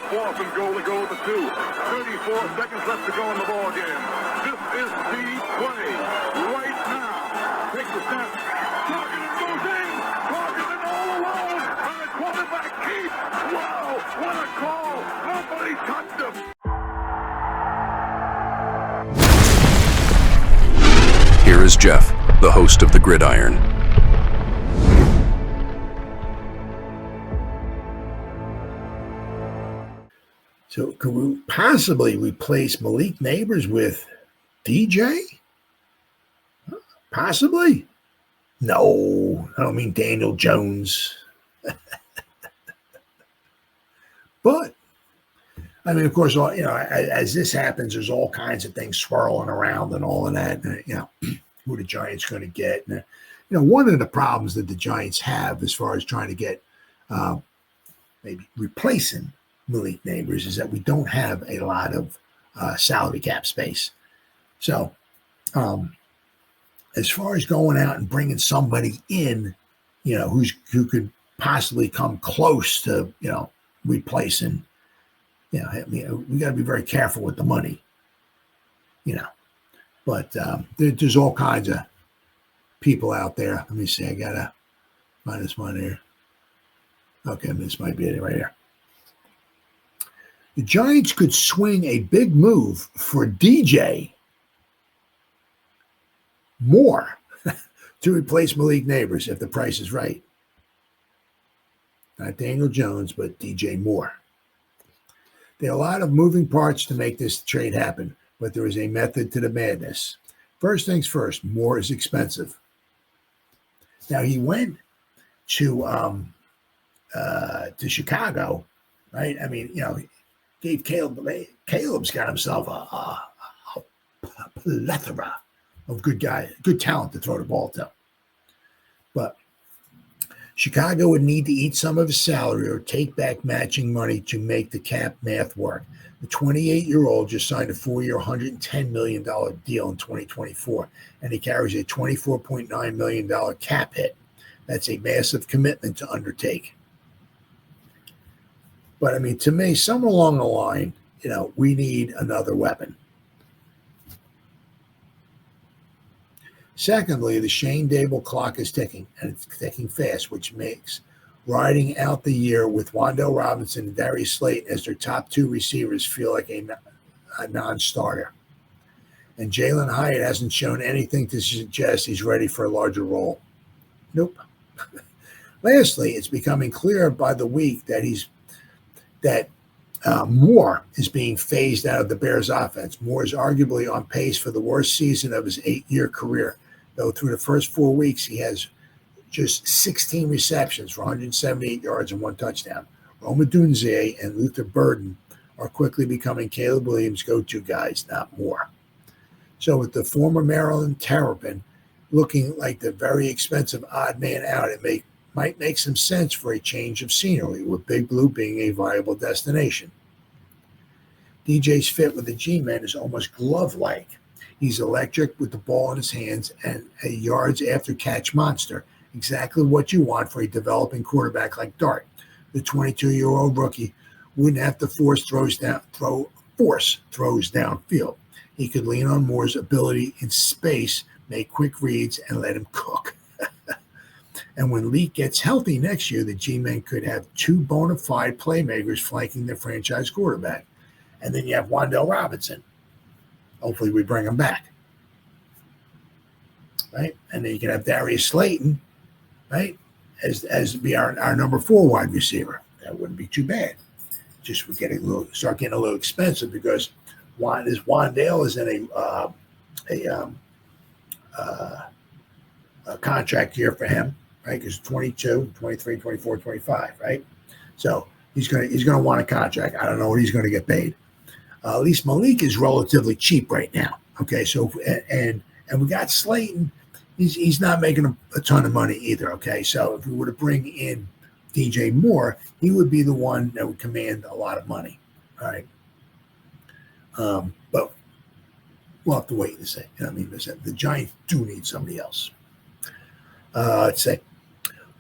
4th and goal to go to 2. 34 seconds left to go in the ball game. This is the play right now. Takes the snap. Targeted goes in. Targeted all alone. And the quarterback keeps. Wow, what a call. Nobody touched him. Here is Jeff, the host of the Gridiron. So could we possibly replace Malik Nabers with DJ? Possibly. No, I don't mean Daniel Jones. But, I mean, of course, as this happens, there's all kinds of things swirling around and all of that. Who the Giants going to get? And, one of the problems that the Giants have as far as trying to get maybe replacing Malik Nabers is that we don't have a lot of salary cap space. So, as far as going out and bringing somebody in, who could possibly come close to, replacing, we got to be very careful with the money, But there's all kinds of people out there. Let me see. I got to find this one here. Okay, this might be it right here. The Giants could swing a big move for DJ Moore to replace Malik Nabers if the price is right. Not Daniel Jones, but DJ Moore. There are a lot of moving parts to make this trade happen, but there is a method to the madness. First things first, Moore is expensive. Now he went to Chicago, right? I mean, gave Caleb's got himself a plethora of good guys, good talent to throw the ball to. But Chicago would need to eat some of his salary or take back matching money to make the cap math work. The 28-year-old just signed a 4-year, $110 million deal in 2024, and he carries a $24.9 million cap hit. That's a massive commitment to undertake. But, I mean, to me, somewhere along the line, we need another weapon. Secondly, the Shane Daboll clock is ticking, and it's ticking fast, which makes riding out the year with Wan'Dale Robinson and Darius Slayton as their top two receivers feel like a non-starter. And Jalen Hyatt hasn't shown anything to suggest he's ready for a larger role. Nope. Lastly, it's becoming clearer by the week that Moore is being phased out of the Bears offense. Moore is arguably on pace for the worst season of his 8-year career, though through the first 4 weeks he has just 16 receptions for 178 yards and 1 touchdown. Rome Odunze and Luther Burden are quickly becoming Caleb Williams' go-to guys, not Moore. So with the former Maryland Terrapin looking like the very expensive odd man out, it might make some sense for a change of scenery, with Big Blue being a viable destination. DJ's fit with the G-Men is almost glove-like. He's electric with the ball in his hands and a yards after catch monster, exactly what you want for a developing quarterback like Dart. The 22-year-old rookie wouldn't have to force throws downfield. He could lean on Moore's ability in space, make quick reads, and let him cook. And when Leak gets healthy next year, the G-Men could have 2 bona fide playmakers flanking their franchise quarterback. And then you have Wan'Dale Robinson. Hopefully we bring him back. Right? And then you can have Darius Slayton, right, as be our number 4 wide receiver. That wouldn't be too bad. Just we're start getting a little expensive because Wan'Dale is in a contract year for him. Right, because 22, 23, 24, 25, right? So he's gonna want a contract. I don't know what he's going to get paid. At least Malik is relatively cheap right now. Okay, so and we got Slayton. He's not making a ton of money either. Okay, so if we were to bring in DJ Moore, he would be the one that would command a lot of money. All right, but we'll have to wait and see. The Giants do need somebody else. Let's say.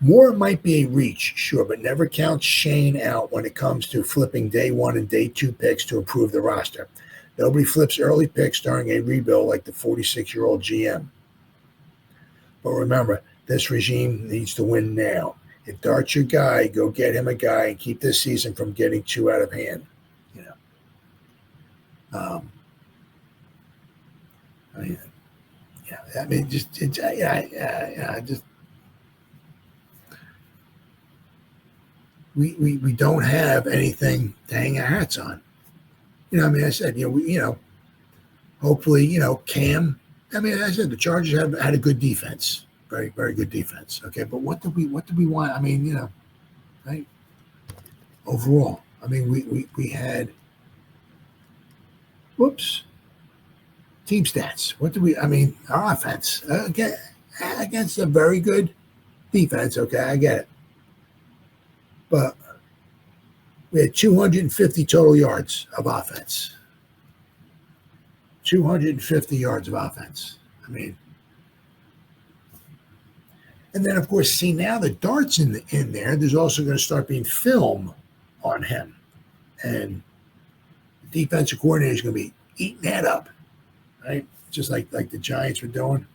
Moore might be a reach, sure, but never count Schoen out when it comes to flipping day 1 and day 2 picks to improve the roster. Nobody flips early picks during a rebuild like the 46-year-old GM. But remember, this regime needs to win now. If Dart's your guy, go get him a guy and keep this season from getting too out of hand. We don't have anything to hang our hats on. I said, hopefully, Cam. I said the Chargers had a good defense, very, very good defense. Okay, but what do we want? Right? Overall, we had. Whoops. Team stats. Our offense against a very good defense. Okay, I get it. But we had 250 total yards of offense. 250 yards of offense. And then, of course, see, now the Dart's in there. There's also going to start being film on him. And the defensive coordinator is going to be eating that up, right? Just like the Giants were doing,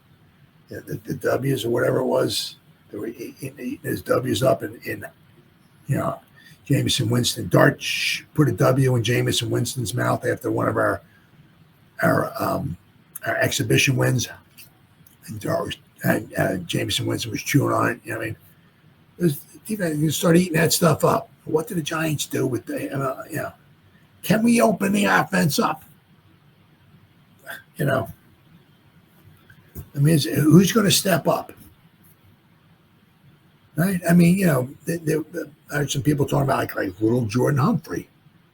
the W's or whatever it was. They were eating his W's up in Jameson Winston. Dart put a W in Jameson Winston's mouth after one of our exhibition wins, and Jameson Winston was chewing on it. You start eating that stuff up. What do the Giants do with can we open the offense up? Who's going to step up? Right? I heard some people talking about like little Jordan Humphrey,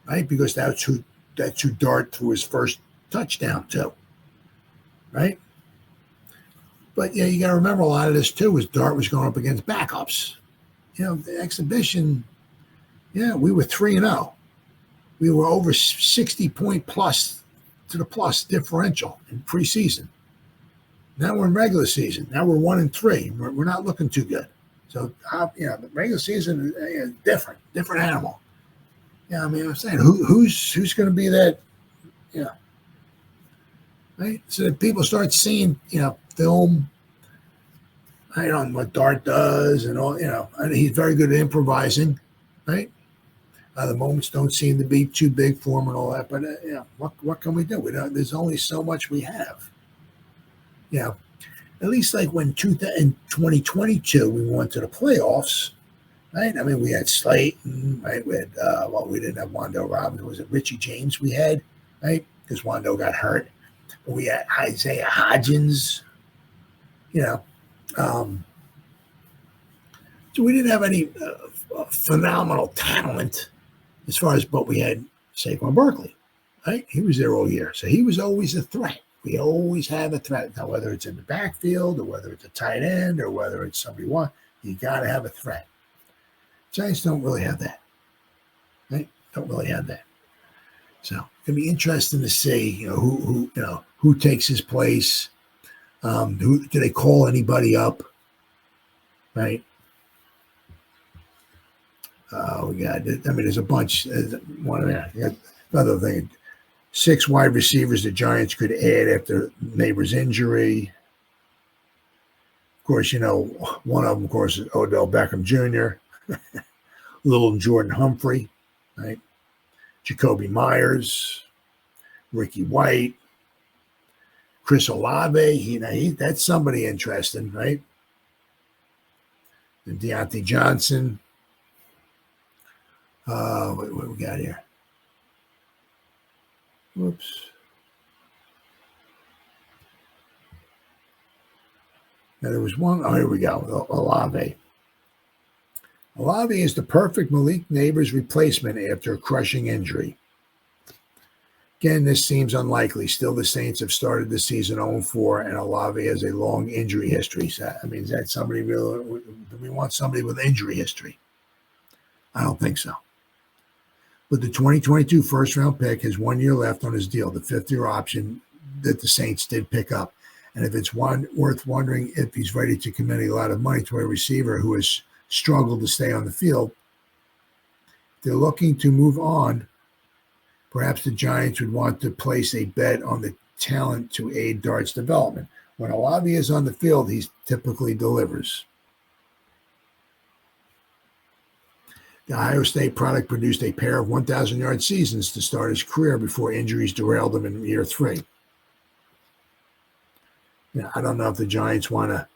right? Because that's who Dart threw his first touchdown to, right? But you got to remember a lot of this too was Dart was going up against backups. The exhibition, we were 3-0. We were over 60-point plus to the plus differential in preseason. Now we're in regular season. Now we're 1-3. We're not looking too good. So, the regular season is different animal. I'm saying who's going to be that, right? So that people start seeing, film, right, on what Dart does and all, and he's very good at improvising, right? The moments don't seem to be too big for him and all that, but, what can we do? There's only so much we have. At least like when in 2022 we went to the playoffs, right? We had Slayton, right? We had, we didn't have Wando Robinson. Was it Richie James we had, right? Because Wando got hurt. But we had Isaiah Hodgins, So we didn't have any phenomenal talent as far as, but we had Saquon Barkley, right? He was there all year. So he was always a threat. We always have a threat. Now, whether it's in the backfield or whether it's a tight end or whether it's somebody you got to have a threat. Giants don't really have that, right? Don't really have that. So it's gonna be interesting to see, who takes his place. Who do they call anybody up, right? We got. There's a bunch. One of that. Another thing. 6 wide receivers the Giants could add after Nabers' injury. Of course, one of them, of course, is Odell Beckham Jr., little Jordan Humphrey, right? Jacoby Myers, Ricky White, Chris Olave. That's somebody interesting, right? And Deontay Johnson. What we got here? Whoops. Now there was one. Oh, here we go. Olave. Olave is the perfect Malik Nabers replacement after a crushing injury. Again, this seems unlikely. Still, the Saints have started the season 0-4, and Olave has a long injury history. So, is that somebody real? Do we want somebody with injury history? I don't think so. But the 2022 first-round pick has 1 year left on his deal, the 5th-year option that the Saints did pick up. And if it's worth wondering if he's ready to commit a lot of money to a receiver who has struggle to stay on the field. They're looking to move on. Perhaps the Giants would want to place a bet on the talent to aid Dart's development. When Olave is on the field, he typically delivers. The Ohio State product produced a pair of 1,000-yard seasons to start his career before injuries derailed him in year 3. I don't know if the Giants want to,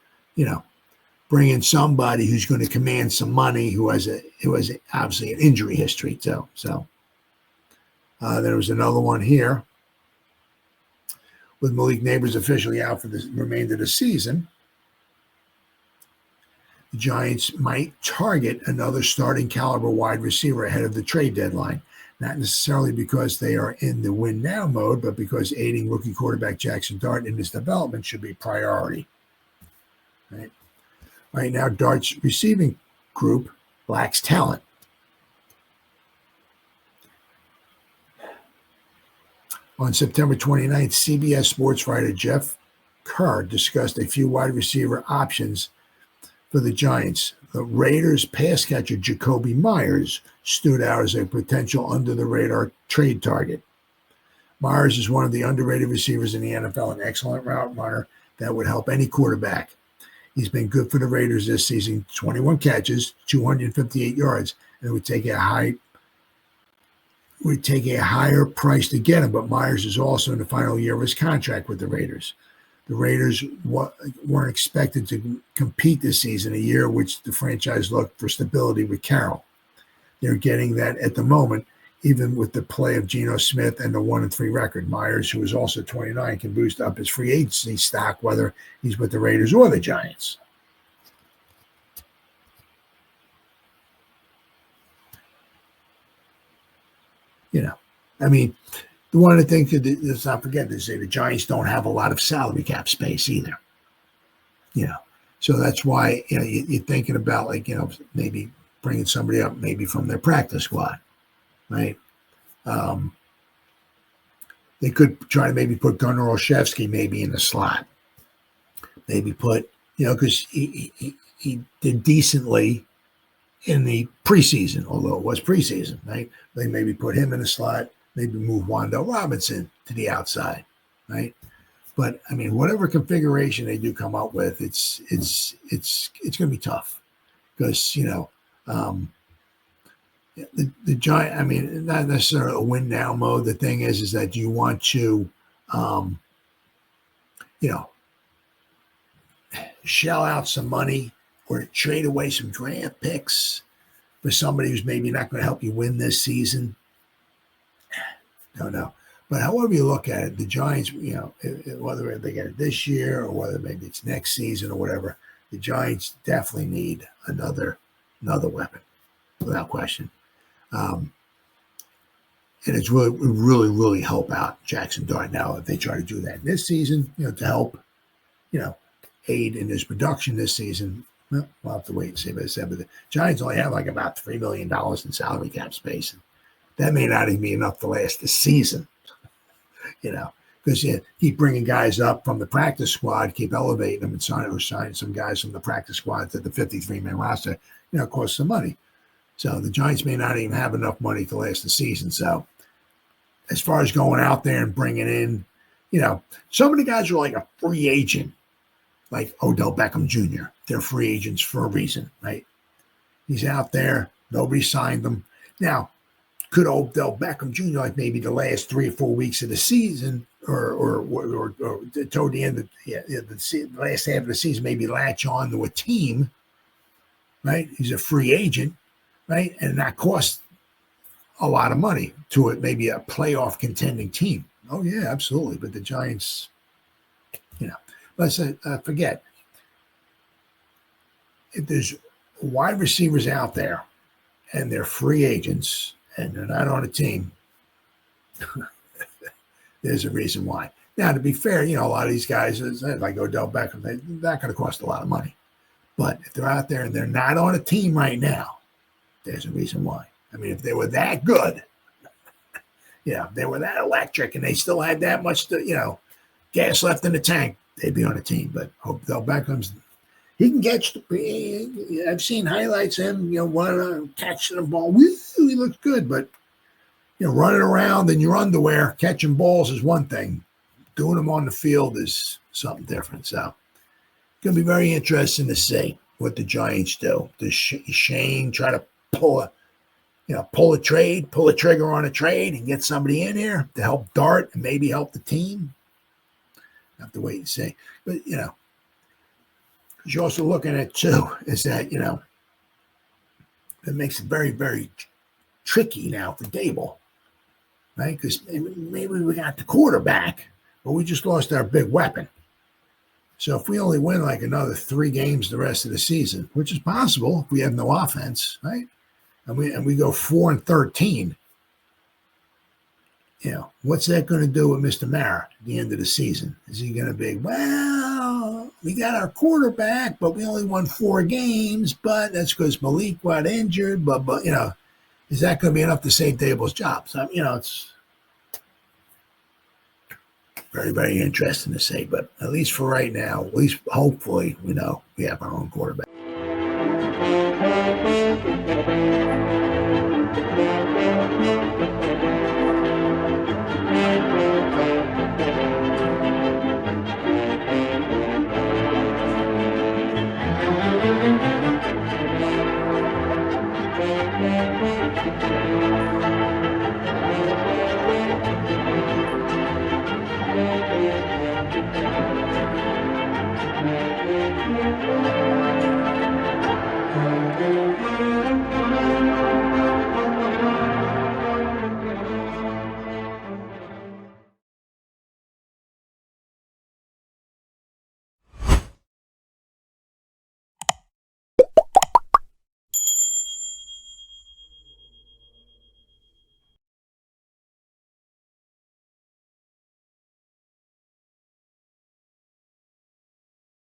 bring in somebody who's going to command some money, who has obviously an injury history too. So there was another one here. With Malik Nabers officially out for the remainder of the season, the Giants might target another starting caliber wide receiver ahead of the trade deadline. Not necessarily because they are in the win now mode, but because aiding rookie quarterback Jaxson Dart in his development should be a priority. Right now, Dart's receiving group lacks talent. On September 29th, CBS sports writer Jeff Kerr discussed a few wide receiver options for the Giants. The Raiders pass catcher Jacoby Myers stood out as a potential under-the-radar trade target. Myers is one of the underrated receivers in the NFL, an excellent route runner that would help any quarterback. He's been good for the Raiders this season, 21 catches, 258 yards, and it would take a higher price to get him, but Myers is also in the final year of his contract with the Raiders. The Raiders weren't expected to compete this season, a year which the franchise looked for stability with Carroll. They're getting that at the moment, even with the play of Geno Smith and the 1-3 record. Myers, who is also 29, can boost up his free agency stock, whether he's with the Raiders or the Giants. One of the things, let's not forget, they say the Giants don't have a lot of salary cap space either. So that's why you're thinking about maybe bringing somebody up maybe from their practice squad, right? They could try to maybe put Gunnar Olszewski maybe in the slot. Maybe put, because he did decently in the preseason, although it was preseason, right? They maybe put him in the slot. Maybe move Wan'Dale Robinson to the outside, right? But whatever configuration they do come up with, it's going to be tough because the Giant. Not necessarily a win now mode. The thing is that you want to, shell out some money or trade away some draft picks for somebody who's maybe not going to help you win this season. Don't know. But however you look at it, the Giants, whether they get it this year or whether maybe it's next season or whatever, the Giants definitely need another weapon, without question. And it's really help out Jaxson Dart now if they try to do that this season, to help, aid in his production this season. Well, we'll have to wait and see. But the Giants only have about $3 million in salary cap space. And that may not even be enough to last the season, because you keep bringing guys up from the practice squad, keep elevating them and signing some guys from the practice squad to the 53-man roster, costs some money. So the Giants may not even have enough money to last the season. So as far as going out there and bringing in, some of the guys are like a free agent, like Odell Beckham Jr. They're free agents for a reason, right? He's out there. Nobody signed them. Now, could Odell Beckham Jr., like maybe the last 3 or 4 weeks of the season or toward the end of the last half of the season, maybe latch on to a team, right? He's a free agent, right? And that costs a lot of money to it, maybe a playoff contending team. Oh, yeah, absolutely. But the Giants, let's forget. If there's wide receivers out there and they're free agents and they're not on a team, there's a reason why. Now, to be fair, a lot of these guys, like Odell Beckham, they're not going to cost a lot of money. But if they're out there and they're not on a team right now, there's a reason why. If they were that good, if they were that electric and they still had that much, gas left in the tank, they'd be on a team. But Odell Beckham's, He can catch. I've seen highlights of him, running, catching the ball. Woo, he looks good, but running around in your underwear, catching balls is one thing. Doing them on the field is something different. So, it's going to be very interesting to see what the Giants do. Does Shane try to pull a trigger on a trade and get somebody in here to help Dart and maybe help the team? Have to wait and see. But, you're also looking at, too, is that, it makes it very, very tricky now for Daboll, right? Because maybe we got the quarterback, but we just lost our big weapon. So if we only win like another 3 games the rest of the season, which is possible if we have no offense, right? And we go 4-13, what's that going to do with Mr. Mara at the end of the season? Is he going to be, well, we got our quarterback, but we only won 4 games, but that's because Malik got injured, but is that going to be enough to save Daboll's job? So, it's very, very interesting to say, but at least for right now, at least hopefully, we know we have our own quarterback.